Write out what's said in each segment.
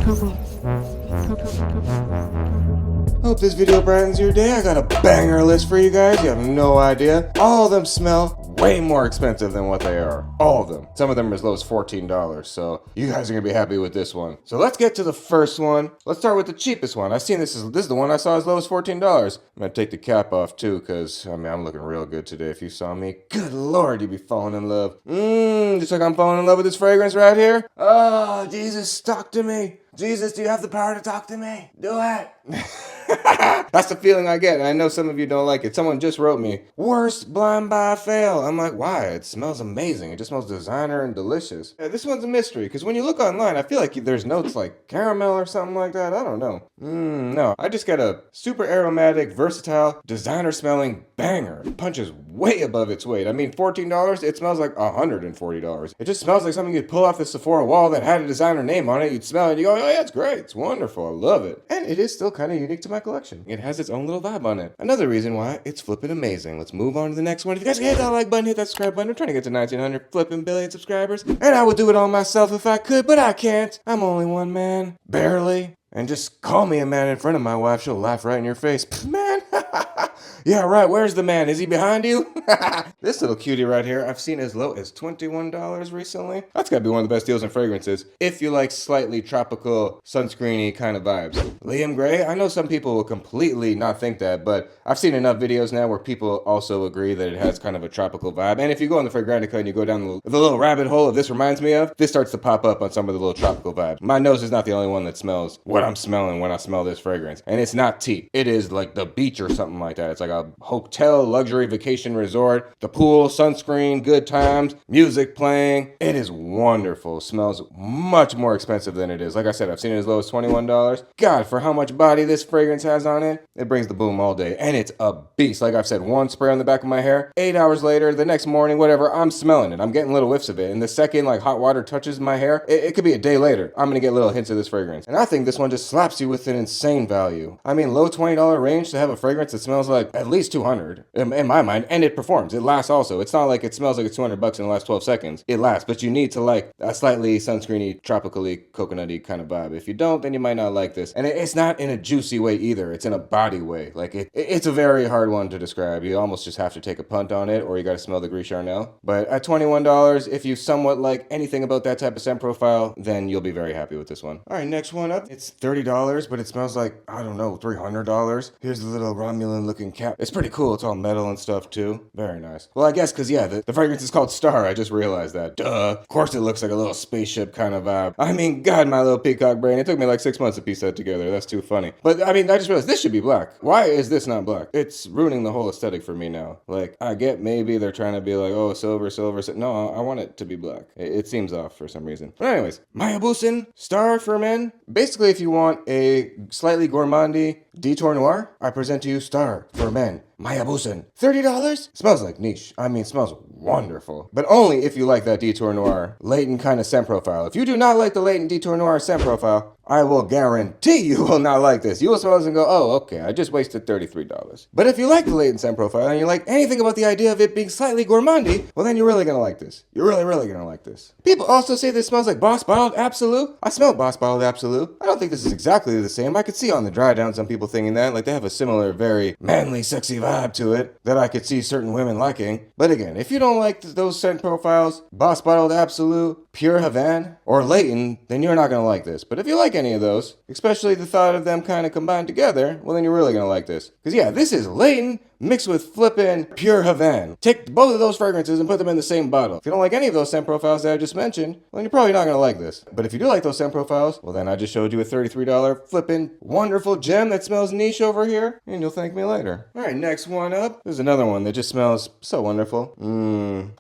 Hope this video brightens your day. I got a banger list for you guys. You have no idea. All of them smell way more expensive than what they are. All of them. Some of them are as low as $14. So you guys are gonna be happy with this one. So let's get to the first one. Let's start with the cheapest one. I've seen this is the one I saw as low as $14. I'm gonna take the cap off too, because I mean I'm looking real good today. If you saw me, good lord, you'd be falling in love. Just like I'm falling in love with this fragrance right here. Oh, Jesus, talk to me. Jesus, do you have the power to talk to me? Do it. That's the feeling I get. And I know some of you don't like it. Someone just wrote me, worst blind buy fail. I'm like, why? It smells amazing. It just smells designer and delicious. Yeah, this one's a mystery, because when you look online, I feel like there's notes like caramel or something like that. I don't know. No. I just get a super aromatic, versatile, designer smelling banger. It punches way above its weight. I mean, $14, it smells like $140. It just smells like something you'd pull off the Sephora wall that had a designer name on it. You'd smell it and you go, oh yeah, it's great. It's wonderful. I love it. And it is still kind of unique to my collection. It has its own little vibe on it. Another reason why it's flipping amazing. Let's move on to the next one. If you guys can hit that like button, hit that subscribe button. I'm trying to get to 1900 flipping billion subscribers. And I would do it all myself if I could, but I can't. I'm only one man. Barely. And just call me a man in front of my wife. She'll laugh right in your face. Man. Yeah, right. Where's the man? Is he behind you? This little cutie right here, I've seen as low as $21 recently. That's gotta be one of the best deals in fragrances, if you like slightly tropical, sunscreeny kind of vibes. Liam Gray, I know some people will completely not think that, but I've seen enough videos now where people also agree that it has kind of a tropical vibe. And if you go on the Fragrantica and you go down the little rabbit hole of this reminds me of, this starts to pop up on some of the little tropical vibes. My nose is not the only one that smells what I'm smelling when I smell this fragrance. And it's not tea. It is like the beach or something like that. It's like a hotel, luxury vacation resort, the pool, sunscreen, good times, music playing. It is wonderful. Smells much more expensive than it is. Like I said, I've seen it as low as $21. God, for how much body this fragrance has on it, it brings the boom all day. And it's a beast. Like I've said, one spray on the back of my hair, 8 hours later, the next morning, whatever, I'm smelling it. I'm getting little whiffs of it. And the second like hot water touches my hair, it could be a day later, I'm gonna get little hints of this fragrance. And I think this one just slaps you with an insane value. I mean, low $20 range to have a fragrance that smells like at least 200 in my mind, and it performs. It lasts also. It's not like it smells like it's $200 in the last 12 seconds. It lasts, but you need to like a slightly sunscreeny, tropically, coconutty kind of vibe. If you don't, then you might not like this. And it's not in a juicy way either. It's in a body way. Like it's a very hard one to describe. You almost just have to take a punt on it, or you got to smell the Gris Charnel. But at $21, if you somewhat like anything about that type of scent profile, then you'll be very happy with this one. All right, next one up. It's $30, but it smells like, I don't know, $300. Here's the little Romulan looking cap. It's pretty cool. It's all metal and stuff too. Very nice. Well, I guess because, yeah, the fragrance is called Star. I just realized that. Duh. Of course it looks like a little spaceship kind of vibe. I mean, God, my little peacock brain. It took me like 6 months to piece that together. That's too funny. But, I mean, I just realized this should be black. Why is this not black? It's ruining the whole aesthetic for me now. Like, I get maybe they're trying to be like, oh, silver. No, I want it to be black. It seems off for some reason. But anyways, Mayabusen Star for men. Basically, if you want a slightly gourmandy Detour Noir, I present to you Star for men. Mayabusen. $30? Smells like niche. I mean, smells wonderful. But only if you like that Detour Noir latent kind of scent profile. If you do not like the latent Detour Noir scent profile, I will guarantee you will not like this. You will smell this and go, oh, okay, I just wasted $33. But if you like the latent scent profile and you like anything about the idea of it being slightly gourmandy, well then you're really gonna like this. You're really, really gonna like this. People also say this smells like Boss Bottled Absolute. I smell Boss Bottled Absolute. I don't think this is exactly the same. I could see on the dry down some people thinking that. Like they have a similar, very manly, sexy vibe to it that I could see certain women liking. But again, if you don't like those scent profiles, Boss Bottled Absolute, Pure Havana, or Latent, then you're not gonna like this. But if you like any of those, especially the thought of them kind of combined together, well then you're really gonna like this. Because yeah, this is Latent mixed with flippin' Pure Havana. Take both of those fragrances and put them in the same bottle. If you don't like any of those scent profiles that I just mentioned, well then you're probably not gonna like this. But if you do like those scent profiles, well then I just showed you a $33 flippin' wonderful gem that smells niche over here, and you'll thank me later. Alright, next one up. There's another one that just smells so wonderful.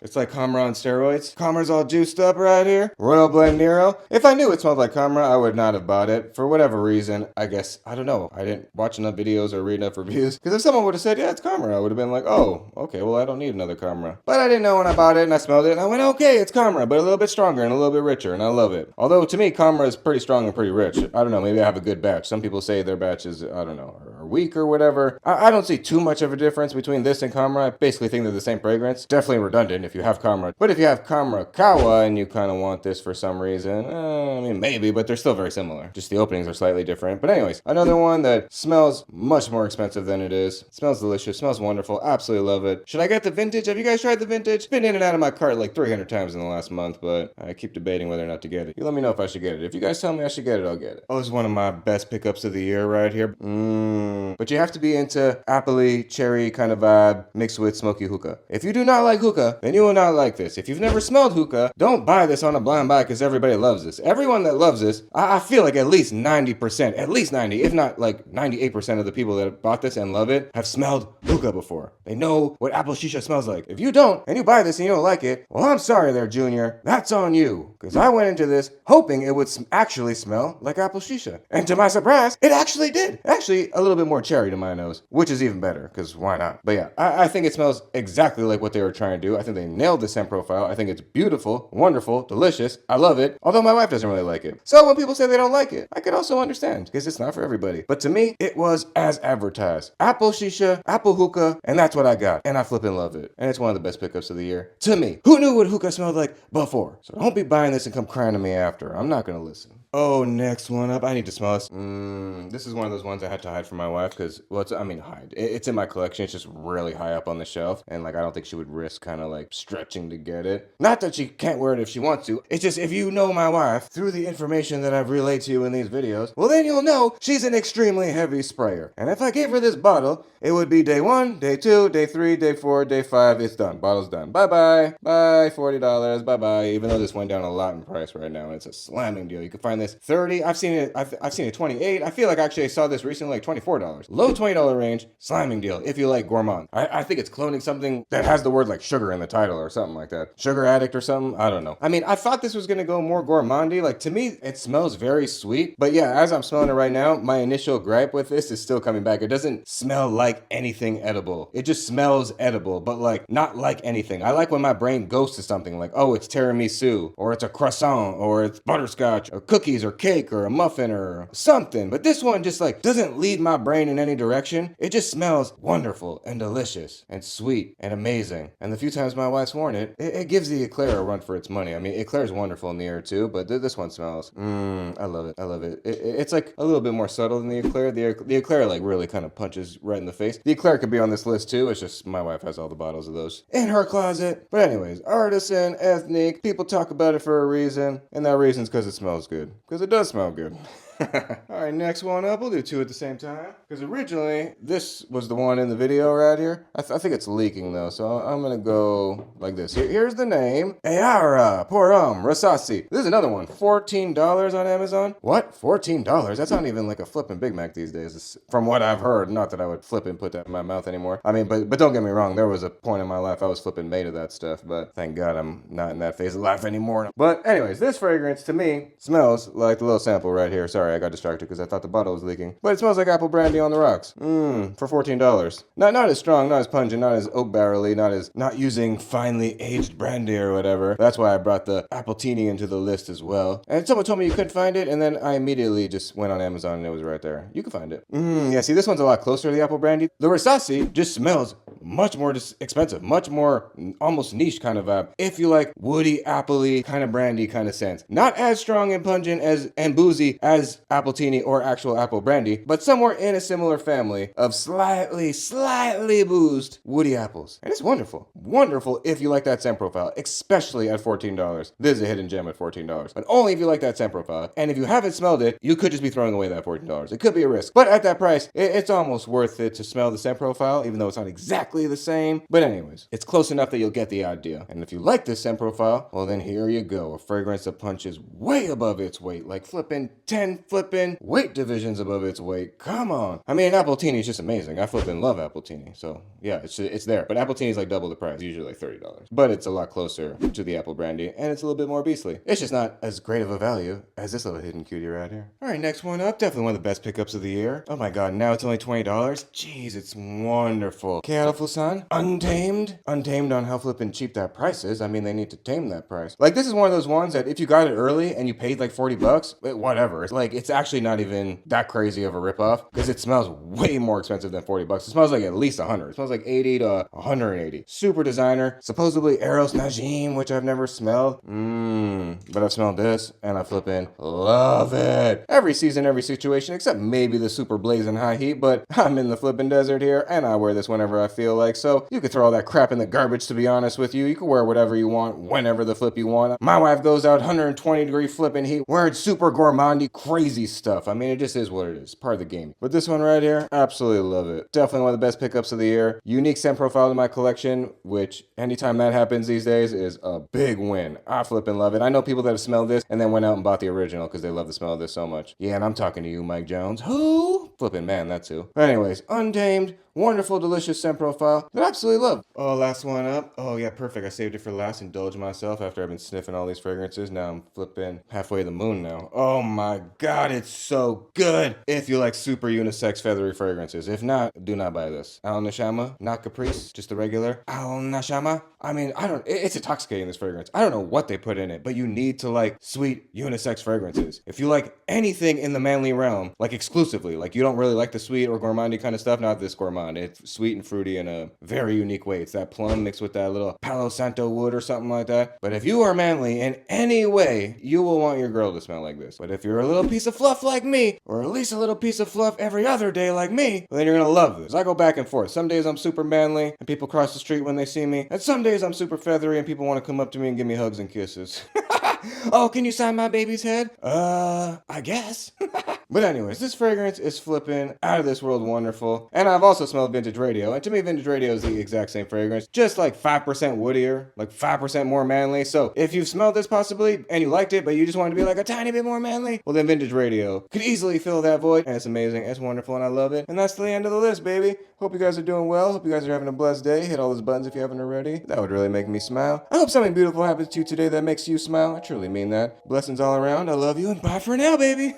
It's like Camera on steroids. Camera's all juiced up right here. Royal Blend Nero. If I knew it smelled like Camera, I would not have bought it. For whatever reason, I guess, I don't know. I didn't watch enough videos or read enough reviews. Because if someone would have said, yeah, it's Camera, I would have been like, oh, okay, well, I don't need another Camera. But I didn't know when I bought it and I smelled it and I went, okay, it's Camera, but a little bit stronger and a little bit richer, and I love it. Although to me, Camera is pretty strong and pretty rich. I don't know, maybe I have a good batch. Some people say their batch is, I don't know, are or week or whatever. I don't see too much of a difference between this and Kamra. I basically think they're the same fragrance. Definitely redundant if you have Kamra. But if you have Kamra Kawa and you kind of want this for some reason, I mean, maybe, but they're still very similar. Just the openings are slightly different. But anyways, another one that smells much more expensive than it is. It smells delicious, smells wonderful, absolutely love it. Should I get the vintage? Have you guys tried the vintage? It's been in and out of my cart like 300 times in the last month, but I keep debating whether or not to get it. You let me know if I should get it. If you guys tell me I should get it, I'll get it. Oh, this is one of my best pickups of the year right here. But you have to be into appley, cherry kind of vibe mixed with smoky hookah. If you do not like hookah, then you will not like this. If you've never smelled hookah, don't buy this on a blind buy because everybody loves this. Everyone that loves this, I feel like at least 90%, at least 90, if not like 98% of the people that bought this and love it have smelled hookah before. They know what apple shisha smells like. If you don't, and you buy this and you don't like it, well, I'm sorry there, Junior. That's on you. Because I went into this hoping it would actually smell like apple shisha. And to my surprise, it actually did. Actually, a little bit more cherry to my nose, which is even better, because why not? But yeah, I think it smells exactly like what they were trying to do. I think they nailed the scent profile. I think it's beautiful, wonderful, delicious. I love it, although my wife doesn't really like it. So when people say they don't like it, I can also understand, because it's not for everybody. But to me, it was as advertised. Apple shisha, apple hookah, and that's what I got. And I flippin' love it. And it's one of the best pickups of the year. To me, who knew what hookah smelled like before? So don't be buying this and come crying to me after. I'm not gonna listen. Oh, next one up. I need to smell this. This is one of those ones I had to hide from my wife because, well, hide. It's in my collection. It's just really high up on the shelf. And, like, I don't think she would risk kind of, like, stretching to get it. Not that she can't wear it if she wants to. It's just if you know my wife through the information that I've relayed to you in these videos, well, then you'll know she's an extremely heavy sprayer. And if I gave her this bottle, it would be day 1, day 2, day 3, day 4, day 5. It's done. Bottle's done. Bye-bye. Bye. $40. Bye-bye. Even though this went down a lot in price right now, and it's a slamming deal. You can find this 30. I've seen it 28. I feel like actually I saw this recently like $24. Low $20 range, slamming deal if you like gourmand. I think it's cloning something that has the word like sugar in the title or something like that. Sugar addict or something. I don't know. I mean, I thought this was gonna go more gourmandy. Like to me, it smells very sweet. But yeah, as I'm smelling it right now, my initial gripe with this is still coming back. It doesn't smell like anything edible. It just smells edible, but like not like anything. I like when my brain goes to something like, oh, it's tiramisu, or it's a croissant, or it's butterscotch, or cookies, or cake, or a muffin, or something. But this one just like doesn't lead my brain in any direction. It just smells wonderful and delicious and sweet and amazing. And the few times my wife's worn it, it gives the eclair a run for its money. I mean, eclair is wonderful in the air too, but this one smells. I love it. I love it. It's like a little bit more subtle than the eclair. The eclair like really kind of punches right in the face. The eclair could be on this list too. It's just my wife has all the bottles of those in her closet. But anyways, artisan, ethnic, people talk about it for a reason, and that reason's because it smells good. Because it does smell good. Alright, next one up. We'll do two at the same time. Because originally, this was the one in the video right here. I think it's leaking though, so I'm gonna go like this. Here's the name. Ayara Porum Rasasi. This is another one. $14 on Amazon. What? $14? That's not even like a flippin' Big Mac these days. It's, from what I've heard, not that I would flip and put that in my mouth anymore. I mean, but don't get me wrong. There was a point in my life I was flipping made of that stuff, but thank God I'm not in that phase of life anymore. But anyways, this fragrance to me smells like the little sample right here. Sorry, I got distracted because I thought the bottle was leaking. But it smells like apple brandy on the rocks. For $14. Not as strong, not as pungent, not as oak barrely, not using finely aged brandy or whatever. That's why I brought the appletini into the list as well. And someone told me you couldn't find it, and then I immediately just went on Amazon and it was right there. You can find it. Yeah, see, this one's a lot closer to the apple brandy. The Rasasi just smells much more expensive, much more almost niche kind of vibe. If you like woody, appley, kind of brandy kind of scents. Not as strong and pungent and boozy as appletini or actual apple brandy, but somewhere in a similar family of slightly boozed woody apples. And it's wonderful. Wonderful if you like that scent profile, especially at $14. This is a hidden gem at $14. But only if you like that scent profile. And if you haven't smelled it, you could just be throwing away that $14. It could be a risk. But at that price, it's almost worth it to smell the scent profile, even though it's not exactly the same. But anyways, it's close enough that you'll get the idea. And if you like this scent profile, well then here you go. A fragrance that punches way above its weight, like flipping 10 weight divisions above its weight. Come on. I mean, appletini is just amazing. I flipping love appletini. So yeah, it's there. But appletini is like double the price, usually like $30. But it's a lot closer to the apple brandy, and it's a little bit more beastly. It's just not as great of a value as this little hidden cutie right here. All right, next one up. Definitely one of the best pickups of the year. Oh my God, now it's only $20. Jeez, it's wonderful. Okay, out of beautiful-san. Untamed. Untamed on how flippin' cheap that price is. I mean, they need to tame that price. Like, this is one of those ones that if you got it early and you paid like $40, whatever. It's like, it's actually not even that crazy of a ripoff because it smells way more expensive than $40. It smells like at least 100. It smells like 80 to 180. Super designer. Supposedly Eros Najim, which I've never smelled. But I've smelled this and I flippin' love it. Every season, every situation, except maybe the super blazing high heat, but I'm in the flippin' desert here and I wear this whenever I feel like. So you could throw all that crap in the garbage, to be honest with you. You can wear whatever you want, whenever the flip you want. My wife goes out 120-degree flipping heat, wearing super gourmandy, crazy stuff. I mean, it just is what it is. Part of the game. But this one right here, absolutely love it. Definitely one of the best pickups of the year. Unique scent profile in my collection, which anytime that happens these days is a big win. I flipping love it. I know people that have smelled this and then went out and bought the original because they love the smell of this so much. Yeah, and I'm talking to you, Mike Jones. Who? Flipping man, that's who. Anyways, Untamed. Wonderful, delicious scent profile that I absolutely love. Oh, last one up. Oh, yeah, perfect. I saved it for last. Indulge myself after I've been sniffing all these fragrances. Now I'm flipping halfway to the moon now. Oh my God, it's so good. If you like super unisex feathery fragrances. If not, do not buy this. Al Nashama, not Caprice, just the regular. Al Nashama. I mean, it's intoxicating, this fragrance. I don't know what they put in it, but you need to like sweet unisex fragrances. If you like anything in the manly realm, like exclusively, like you don't really like the sweet or gourmandy kind of stuff, not this gourmand. It's sweet and fruity in a very unique way. It's that plum mixed with that little Palo Santo wood or something like that. But if you are manly in any way, you will want your girl to smell like this. But if you're a little piece of fluff like me, or at least a little piece of fluff every other day like me, then you're gonna love this. I go back and forth. Some days I'm super manly and people cross the street when they see me. And some days I'm super feathery and people want to come up to me and give me hugs and kisses. Oh, can you sign my baby's head? I guess. But anyways, this fragrance is flipping out of this world wonderful. And I've also smelled Vintage Radio. And to me, Vintage Radio is the exact same fragrance. Just like 5% woodier, like 5% more manly. So if you've smelled this possibly and you liked it, but you just wanted to be like a tiny bit more manly, well then Vintage Radio could easily fill that void. And it's amazing, it's wonderful, and I love it. And that's the end of the list, baby. Hope you guys are doing well. Hope you guys are having a blessed day. Hit all those buttons if you haven't already. That would really make me smile. I hope something beautiful happens to you today that makes you smile. I truly mean that. Blessings all around. I love you and bye for now, baby.